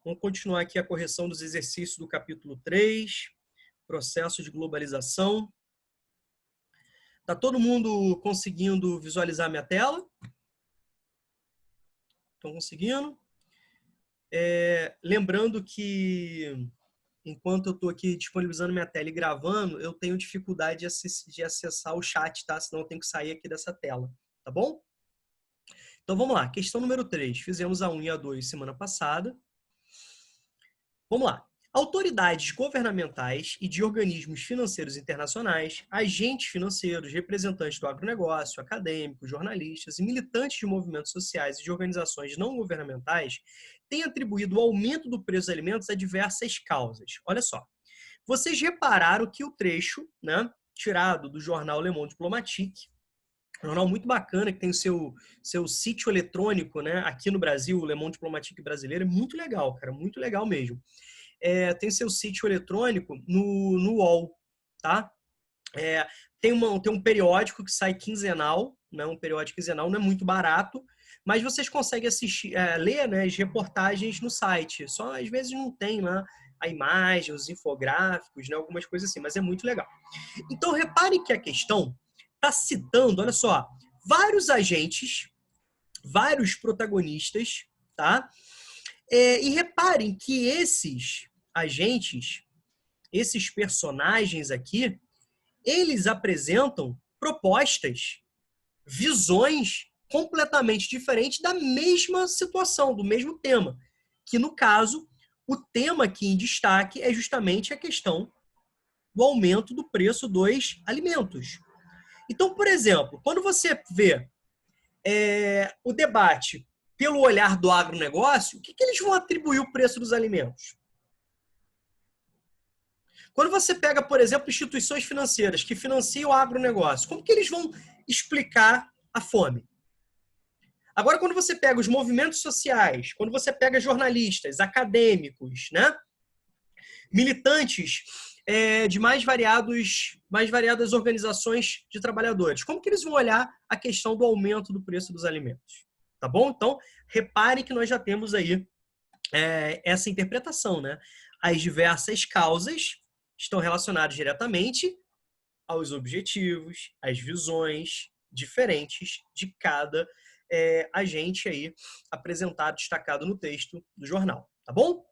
Vamos continuar aqui a correção dos exercícios do capítulo 3, processo de globalização. Está todo mundo conseguindo visualizar minha tela? Estão conseguindo? Lembrando que, enquanto eu estou aqui disponibilizando minha tela e gravando, eu tenho dificuldade de acessar o chat, tá? Senão eu tenho que sair aqui dessa tela, tá bom? Então vamos lá, questão número 3. Fizemos a 1 e a 2 semana passada. Vamos lá. Autoridades governamentais e de organismos financeiros internacionais, agentes financeiros, representantes do agronegócio, acadêmicos, jornalistas e militantes de movimentos sociais e de organizações não governamentais têm atribuído o aumento do preço dos alimentos a diversas causas. Olha só. Vocês repararam que o trecho, né, tirado do jornal Le Monde Diplomatique, um jornal muito bacana, que tem o seu sítio eletrônico, né, aqui no Brasil, o Le Monde Diplomatique brasileiro, é muito legal, cara, muito legal mesmo. Tem seu sítio eletrônico no UOL, tá? Tem um periódico que sai quinzenal, né? Um periódico quinzenal, não é muito barato, mas vocês conseguem ler, né, as reportagens no site. Só às vezes não tem lá a imagem, os infográficos, né, algumas coisas assim, mas é muito legal. Então, repare que a questão está citando, olha só, vários agentes, vários protagonistas, tá? E reparem que esses agentes, esses personagens aqui, eles apresentam propostas, visões completamente diferentes da mesma situação, do mesmo tema. Que, no caso, o tema aqui em destaque é justamente a questão do aumento do preço dos alimentos. Então, por exemplo, quando você vê o debate pelo olhar do agronegócio, o que eles vão atribuir o preço dos alimentos? Quando você pega, por exemplo, instituições financeiras que financiam o agronegócio, como que eles vão explicar a fome? Agora, quando você pega os movimentos sociais, quando você pega jornalistas, acadêmicos, né, militantes de mais variadas organizações de trabalhadores, como que eles vão olhar a questão do aumento do preço dos alimentos? Tá bom? Então, repare que nós já temos aí essa interpretação, né? As diversas causas estão relacionadas diretamente aos objetivos, às visões diferentes de cada agente aí apresentado, destacado no texto do jornal, tá bom?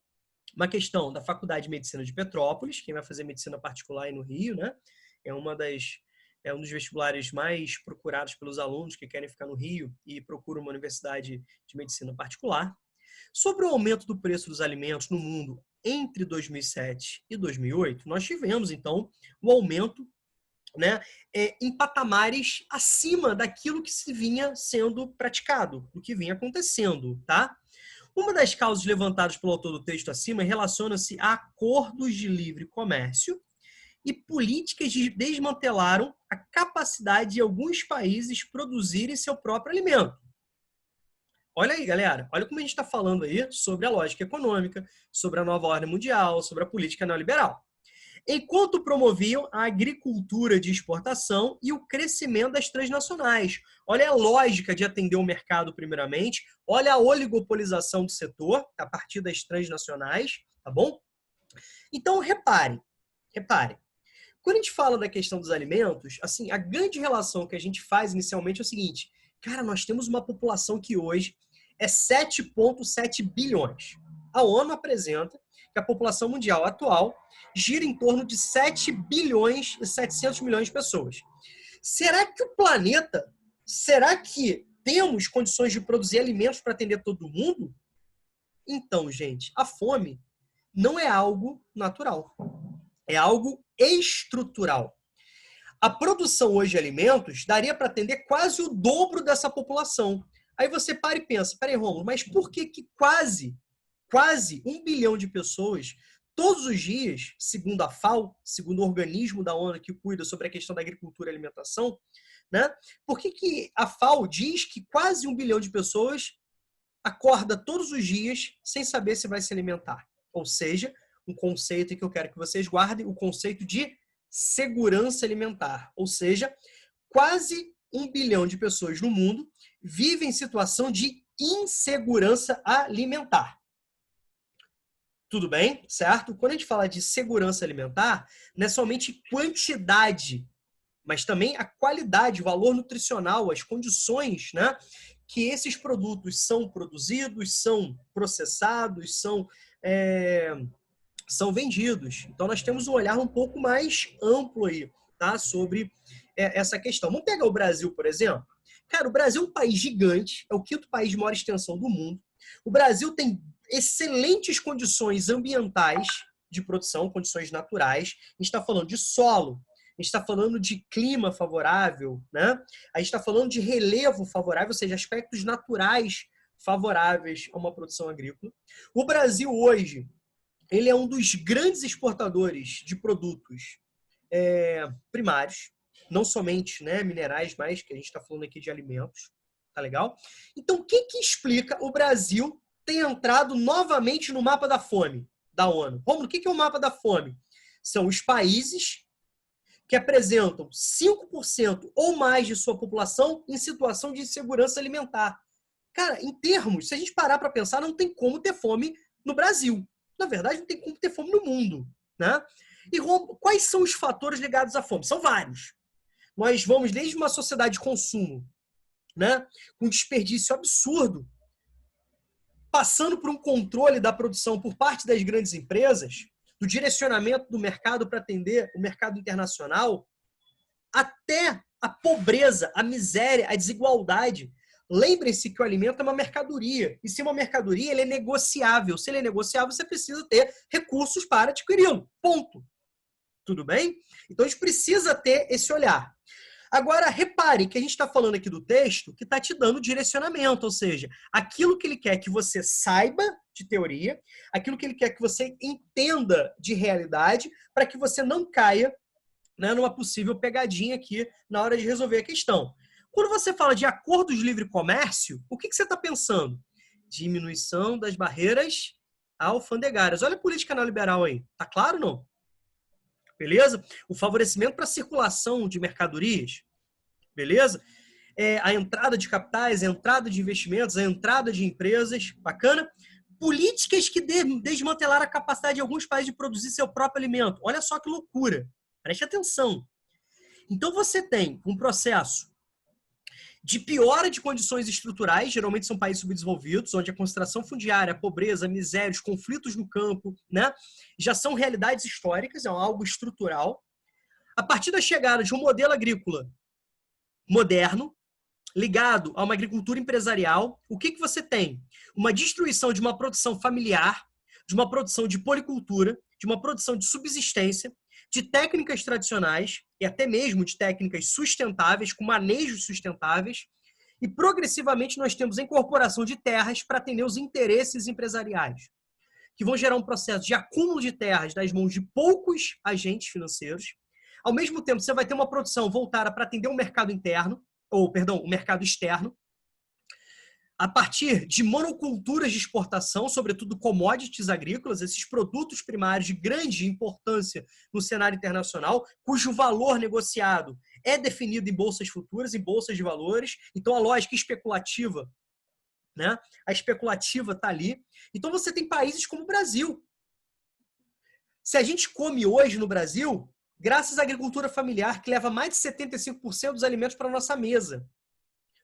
Uma questão da Faculdade de Medicina de Petrópolis, quem vai fazer medicina particular aí no Rio, né? É um dos vestibulares mais procurados pelos alunos que querem ficar no Rio e procuram uma universidade de medicina particular. Sobre o aumento do preço dos alimentos no mundo entre 2007 e 2008, nós tivemos, então, o aumento, né, em patamares acima daquilo que se vinha sendo praticado, do que vinha acontecendo, tá? Uma das causas levantadas pelo autor do texto acima relaciona-se a acordos de livre comércio e políticas que desmantelaram a capacidade de alguns países produzirem seu próprio alimento. Olha aí, galera. Olha como a gente está falando aí sobre a lógica econômica, sobre a nova ordem mundial, sobre a política neoliberal. Enquanto promoviam a agricultura de exportação e o crescimento das transnacionais. Olha a lógica de atender o mercado primeiramente, olha a oligopolização do setor a partir das transnacionais, tá bom? Então, repare. Quando a gente fala da questão dos alimentos, assim, a grande relação que a gente faz inicialmente é o seguinte, cara, nós temos uma população que hoje é 7,7 bilhões. A ONU apresenta que a população mundial atual gira em torno de 7 bilhões e 700 milhões de pessoas. Será que temos condições de produzir alimentos para atender todo mundo? Então, gente, a fome não é algo natural. É algo estrutural. A produção hoje de alimentos daria para atender quase o dobro dessa população. Aí você para e pensa, peraí, Rômulo, mas por que quase 1 bilhão de pessoas, todos os dias, segundo a FAO, segundo o organismo da ONU que cuida sobre a questão da agricultura e alimentação, né? Por que a FAO diz que quase 1 bilhão de pessoas acorda todos os dias sem saber se vai se alimentar? Ou seja, um conceito que eu quero que vocês guardem, o conceito de segurança alimentar. Ou seja, quase 1 bilhão de pessoas no mundo vivem em situação de insegurança alimentar. Tudo bem? Certo? Quando a gente fala de segurança alimentar, não é somente quantidade, mas também a qualidade, o valor nutricional, as condições, né, que esses produtos são produzidos, são processados, são vendidos. Então, nós temos um olhar um pouco mais amplo aí, tá, sobre essa questão. Vamos pegar o Brasil, por exemplo. Cara, o Brasil é um país gigante, é o quinto país de maior extensão do mundo. O Brasil tem excelentes condições ambientais de produção, condições naturais. A gente está falando de solo, a gente está falando de clima favorável, né? A gente está falando de relevo favorável, ou seja, aspectos naturais favoráveis a uma produção agrícola. O Brasil hoje, ele é um dos grandes exportadores de produtos primários, não somente, né, minerais, mas que a gente está falando aqui de alimentos, tá legal? Então, o que explica o Brasil ter entrado novamente no mapa da fome da ONU? Romulo, o que é o mapa da fome? São os países que apresentam 5% ou mais de sua população em situação de insegurança alimentar. Cara, em termos, se a gente parar para pensar, não tem como ter fome no Brasil. Na verdade, não tem como ter fome no mundo, né? E quais são os fatores ligados à fome? São vários. Nós vamos desde uma sociedade de consumo, né, com desperdício absurdo, passando por um controle da produção por parte das grandes empresas, do direcionamento do mercado para atender o mercado internacional, até a pobreza, a miséria, a desigualdade. Lembrem-se que o alimento é uma mercadoria. E se é uma mercadoria, ele é negociável. Se ele é negociável, você precisa ter recursos para adquiri-lo. Ponto. Tudo bem? Então, a gente precisa ter esse olhar. Agora, repare que a gente está falando aqui do texto que está te dando direcionamento, ou seja, aquilo que ele quer que você saiba de teoria, aquilo que ele quer que você entenda de realidade, para que você não caia, né, numa possível pegadinha aqui na hora de resolver a questão. Quando você fala de acordos de livre comércio, o que você está pensando? Diminuição das barreiras alfandegárias. Olha a política neoliberal aí. Tá claro ou não? Beleza? O favorecimento para a circulação de mercadorias, beleza? A entrada de capitais, a entrada de investimentos, a entrada de empresas, bacana? Políticas que desmantelaram a capacidade de alguns países de produzir seu próprio alimento. Olha só que loucura. Preste atenção. Então você tem um processo de piora de condições estruturais, geralmente são países subdesenvolvidos, onde a concentração fundiária, a pobreza, a miséria, os conflitos no campo, né, já são realidades históricas, é algo estrutural. A partir da chegada de um modelo agrícola moderno, ligado a uma agricultura empresarial, o que você tem? Uma destruição de uma produção familiar, de uma produção de policultura, de uma produção de subsistência, de técnicas tradicionais e até mesmo de técnicas sustentáveis, com manejos sustentáveis, e progressivamente nós temos a incorporação de terras para atender os interesses empresariais, que vão gerar um processo de acúmulo de terras nas mãos de poucos agentes financeiros. Ao mesmo tempo, você vai ter uma produção voltada para atender o mercado interno, o mercado externo, a partir de monoculturas de exportação, sobretudo commodities agrícolas, esses produtos primários de grande importância no cenário internacional, cujo valor negociado é definido em bolsas futuras, em bolsas de valores. Então, a lógica especulativa, né? A especulativa está ali. Então, você tem países como o Brasil. Se a gente come hoje no Brasil, graças à agricultura familiar, que leva mais de 75% dos alimentos para a nossa mesa.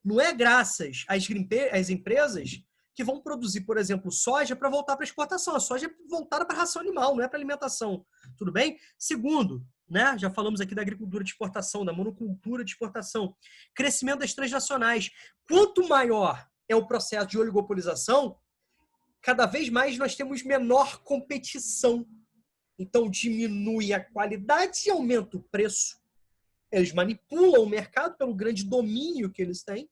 Não é graças às empresas que vão produzir, por exemplo, soja para voltar para exportação. A soja é voltada para ração animal, não é para alimentação. Tudo bem? Segundo, né, já falamos aqui da agricultura de exportação, da monocultura de exportação. Crescimento das transnacionais. Quanto maior é o processo de oligopolização, cada vez mais nós temos menor competição. Então, diminui a qualidade e aumenta o preço. Eles manipulam o mercado pelo grande domínio que eles têm,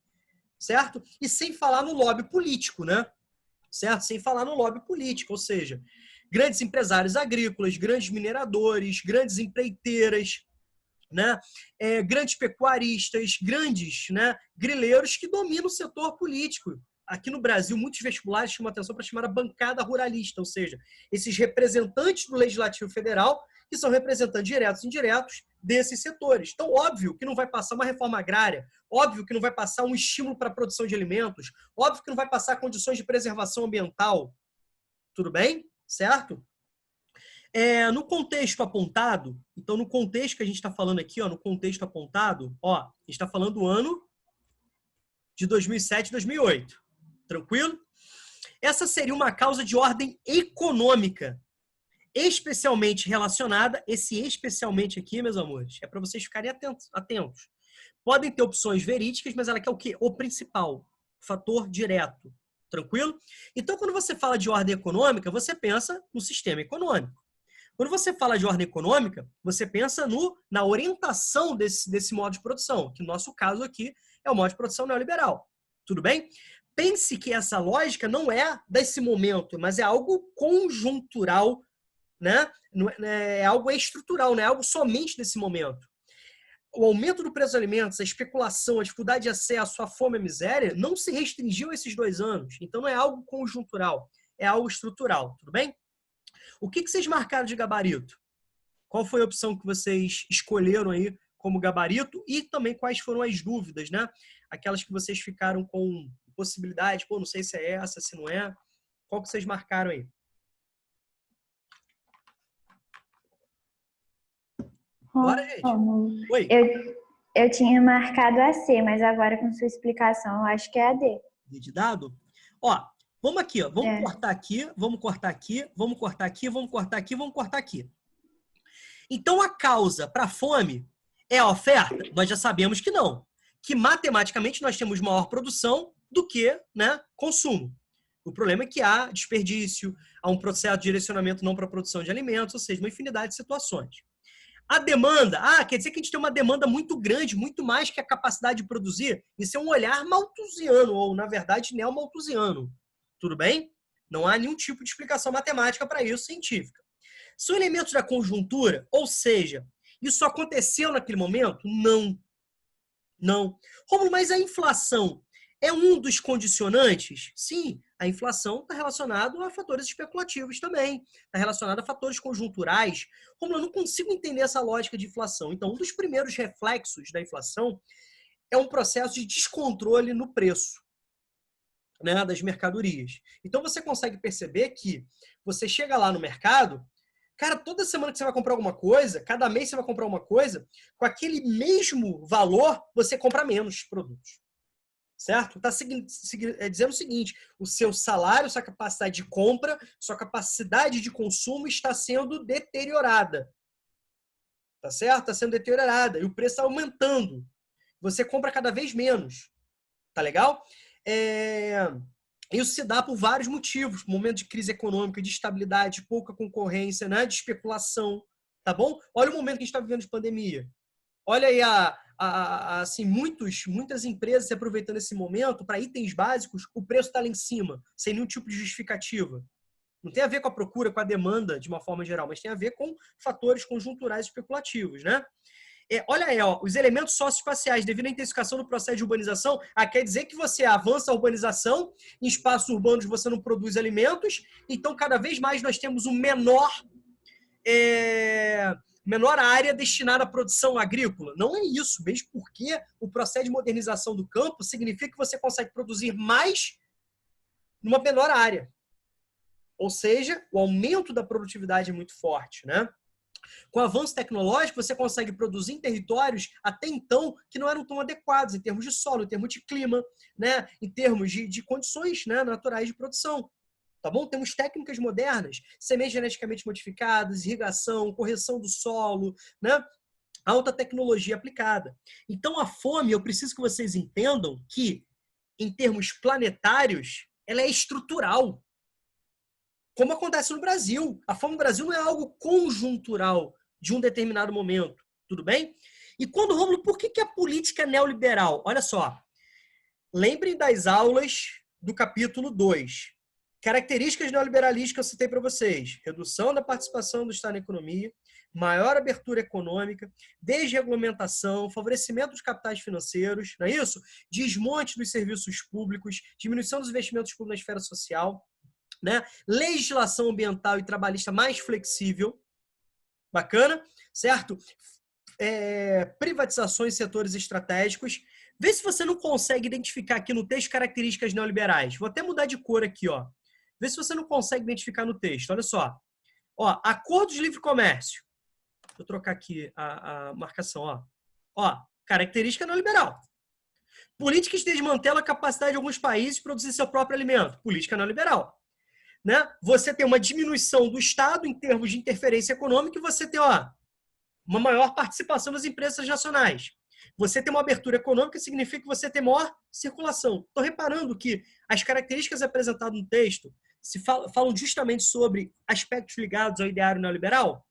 certo? E sem falar no lobby político, né? Certo? Sem falar no lobby político, ou seja, grandes empresários agrícolas, grandes mineradores, grandes empreiteiras, né? Grandes pecuaristas, grandes, né, grileiros que dominam o setor político. Aqui no Brasil, muitos vestibulares chamam atenção para chamar a bancada ruralista, ou seja, esses representantes do Legislativo Federal que são representantes diretos e indiretos desses setores. Então, óbvio que não vai passar uma reforma agrária, óbvio que não vai passar um estímulo para a produção de alimentos, óbvio que não vai passar condições de preservação ambiental. Tudo bem? Certo? No contexto apontado, então no contexto que a gente está falando aqui, ó, no contexto apontado, ó, a gente está falando do ano de 2007 e 2008. Tranquilo? Essa seria uma causa de ordem econômica, especialmente relacionada, esse especialmente aqui, meus amores, é para vocês ficarem atentos. Podem ter opções verídicas, mas ela quer o quê? O principal, fator direto. Tranquilo? Então, quando você fala de ordem econômica, você pensa no sistema econômico. Quando você fala de ordem econômica, você pensa na orientação desse modo de produção, que no nosso caso aqui é o modo de produção neoliberal. Tudo bem? Pense que essa lógica não é desse momento, mas é algo conjuntural, né? É algo estrutural, não é algo somente desse momento. O aumento do preço dos alimentos, a especulação, a dificuldade de acesso, a fome e a miséria não se restringiu a esses 2 anos. Então não é algo conjuntural, é algo estrutural. Tudo bem? O que vocês marcaram de gabarito? Qual foi a opção que vocês escolheram aí como gabarito e também quais foram as dúvidas, né? Aquelas que vocês ficaram com possibilidade, pô, não sei se é essa, se não é. Qual que vocês marcaram aí? Bora, gente. Oi. Eu tinha marcado a C, mas agora com sua explicação, eu acho que é a D. D de dado? Ó, vamos aqui, ó. Vamos cortar aqui, vamos cortar aqui, vamos cortar aqui, vamos cortar aqui, vamos cortar aqui. Então, a causa para a fome é a oferta? Nós já sabemos que não. Que matematicamente nós temos maior produção do que, né, consumo. O problema é que há desperdício, há um processo de direcionamento não para a produção de alimentos, ou seja, uma infinidade de situações. A demanda, quer dizer que a gente tem uma demanda muito grande, muito mais que a capacidade de produzir. Isso é um olhar malthusiano, ou, na verdade, neo-malthusiano. Tudo bem? Não há nenhum tipo de explicação matemática para isso, científica. São elementos da conjuntura, ou seja, isso aconteceu naquele momento? Não. Não. Rômulo, mas a inflação é um dos condicionantes? Sim, a inflação está relacionada a fatores especulativos também. Está relacionada a fatores conjunturais. Rômulo, eu não consigo entender essa lógica de inflação. Então, um dos primeiros reflexos da inflação é um processo de descontrole no preço, né, das mercadorias. Então, você consegue perceber que você chega lá no mercado, cara, toda semana que você vai comprar alguma coisa, cada mês você vai comprar uma coisa, com aquele mesmo valor, você compra menos produtos. Certo? Está dizendo o seguinte, o seu salário, sua capacidade de compra, sua capacidade de consumo está sendo deteriorada. Tá certo? Está sendo deteriorada. E o preço está aumentando. Você compra cada vez menos. Tá legal? Isso se dá por vários motivos. Momento de crise econômica, de instabilidade, de pouca concorrência, né? De especulação. Tá bom? Olha o momento que a gente está vivendo de pandemia. Olha aí assim, muitas empresas se aproveitando esse momento para itens básicos, o preço está lá em cima, sem nenhum tipo de justificativa. Não tem a ver com a procura, com a demanda, de uma forma geral, mas tem a ver com fatores conjunturais especulativos, né? Olha aí, ó, os elementos socioespaciais, devido à intensificação do processo de urbanização, quer dizer que você avança a urbanização, em espaços urbanos você não produz alimentos, então cada vez mais nós temos um menor área destinada à produção agrícola. Não é isso, mesmo porque o processo de modernização do campo significa que você consegue produzir mais numa menor área. Ou seja, o aumento da produtividade é muito forte, né? Com o avanço tecnológico, você consegue produzir em territórios até então que não eram tão adequados em termos de solo, em termos de clima, né? Em termos de condições, né, naturais de produção. Tá bom? Temos técnicas modernas, sementes geneticamente modificadas, irrigação, correção do solo, né? Alta tecnologia aplicada. Então, a fome, eu preciso que vocês entendam que, em termos planetários, ela é estrutural. Como acontece no Brasil. A fome no Brasil não é algo conjuntural de um determinado momento. Tudo bem? E quando, Rômulo, por que a política neoliberal? Olha só. Lembrem das aulas do capítulo 2. Características neoliberalistas que eu citei para vocês. Redução da participação do Estado na economia, maior abertura econômica, desregulamentação, favorecimento dos capitais financeiros, não é isso? Desmonte dos serviços públicos, diminuição dos investimentos públicos na esfera social, né? Legislação ambiental e trabalhista mais flexível, Bacana, certo? Privatizações em setores estratégicos. Vê se você não consegue identificar aqui no texto características neoliberais. Vou até mudar de cor aqui, ó. Vê se você não consegue identificar no texto. Olha só. Ó, acordos de livre comércio. Vou trocar aqui a marcação, ó. Ó, característica neoliberal. Políticas que desmantelam a capacidade de alguns países de produzir seu próprio alimento. Política neoliberal. Né? Você tem uma diminuição do Estado em termos de interferência econômica e você tem, ó, uma maior participação das empresas nacionais. Você tem uma abertura econômica, significa que você tem maior circulação. Estou reparando que as características apresentadas no texto falam justamente sobre aspectos ligados ao ideário neoliberal.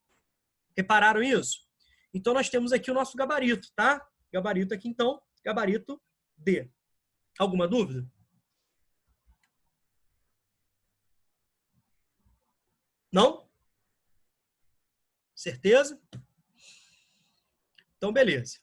Repararam isso? Então, nós temos aqui o nosso gabarito, tá? Gabarito aqui, então, gabarito D. Alguma dúvida? Não? Certeza? Então, beleza.